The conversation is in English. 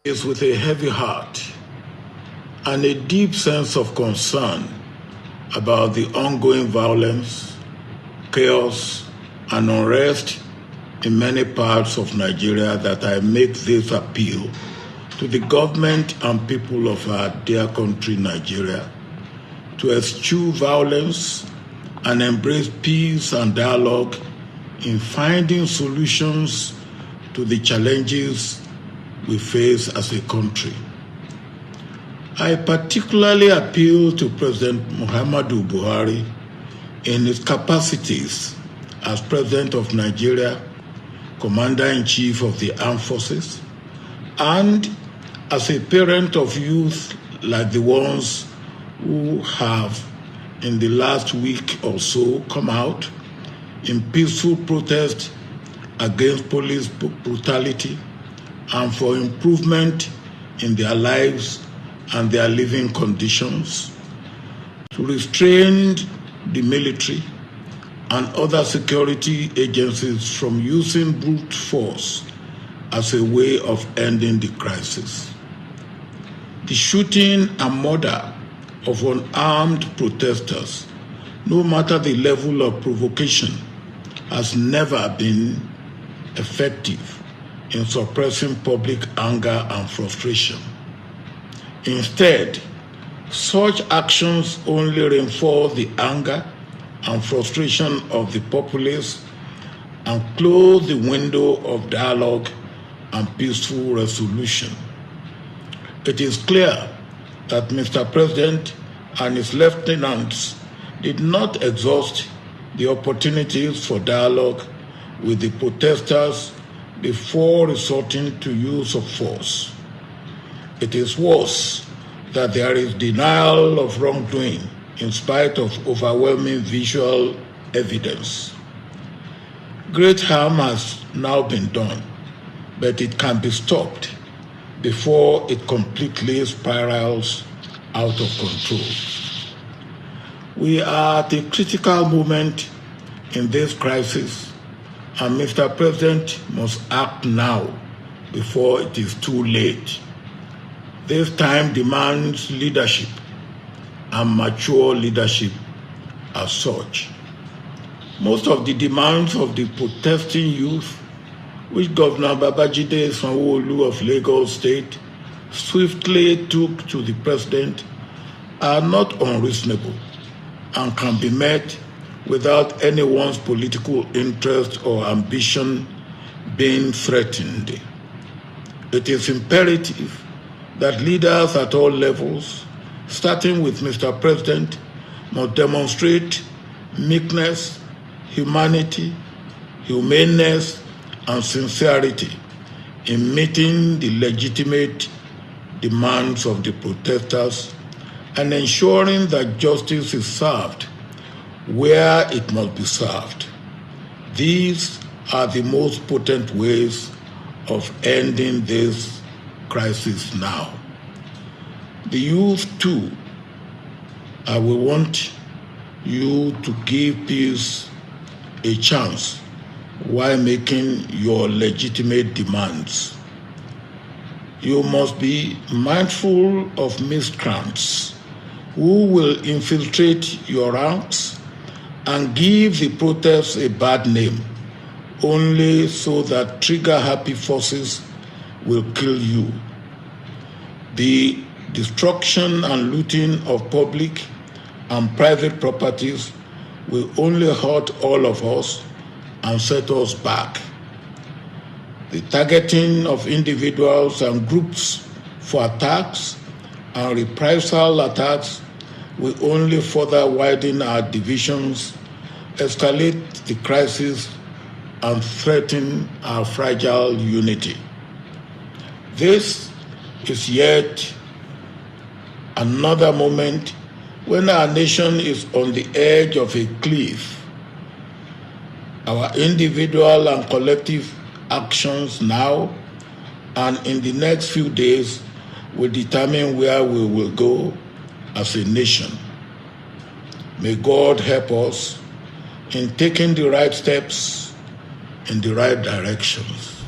is with a heavy heart and a deep sense of concern about the ongoing violence, chaos, and unrest in many parts of Nigeria that I make this appeal to the government and people of our dear country, Nigeria, to eschew violence and embrace peace and dialogue in finding solutions to the challenges we face as a country. I particularly appeal to President Muhammadu Buhari in his capacities as President of Nigeria, Commander-in-Chief of the Armed Forces, and as a parent of youth like the ones who have in the last week or so come out in peaceful protest against police brutality and for improvement in their lives and their living conditions, to restrain the military and other security agencies from using brute force as a way of ending the crisis. The shooting and murder of unarmed protesters, no matter the level of provocation, has never been effective in suppressing public anger and frustration. Instead, such actions only reinforce the anger and frustration of the populace and close the window of dialogue and peaceful resolution. It is clear that Mr. President and his lieutenants did not exhaust the opportunities for dialogue with the protesters before resorting to use of force. It is worse that there is denial of wrongdoing in spite of overwhelming visual evidence. Great harm has now been done, but it can be stopped before it completely spirals out of control. We are at a critical moment in this crisis, and Mr. President must act now before it is too late. This time demands leadership and mature leadership as such. Most of the demands of the protesting youth, which Governor Babajide Sanwo-Olu of Lagos State swiftly took to the President, are not unreasonable and can be met without anyone's political interest or ambition being threatened. It is imperative that leaders at all levels, starting with Mr. President, must demonstrate meekness, humanity, humaneness, and sincerity in meeting the legitimate demands of the protesters and ensuring that justice is served where it must be served. These are the most potent ways of ending this crisis now. The youth too, I will want you to give peace a chance while making your legitimate demands. You must be mindful of miscreants who will infiltrate your ranks and give the protests a bad name, only so that trigger-happy forces will kill you. The destruction and looting of public and private properties will only hurt all of us and set us back. The targeting of individuals and groups for attacks and reprisal attacks will only further widen our divisions, escalate the crisis, and threaten our fragile unity. This is yet another moment when our nation is on the edge of a cliff. Our individual and collective actions now and in the next few days will determine where we will go as a nation. May God help us in taking the right steps in the right directions.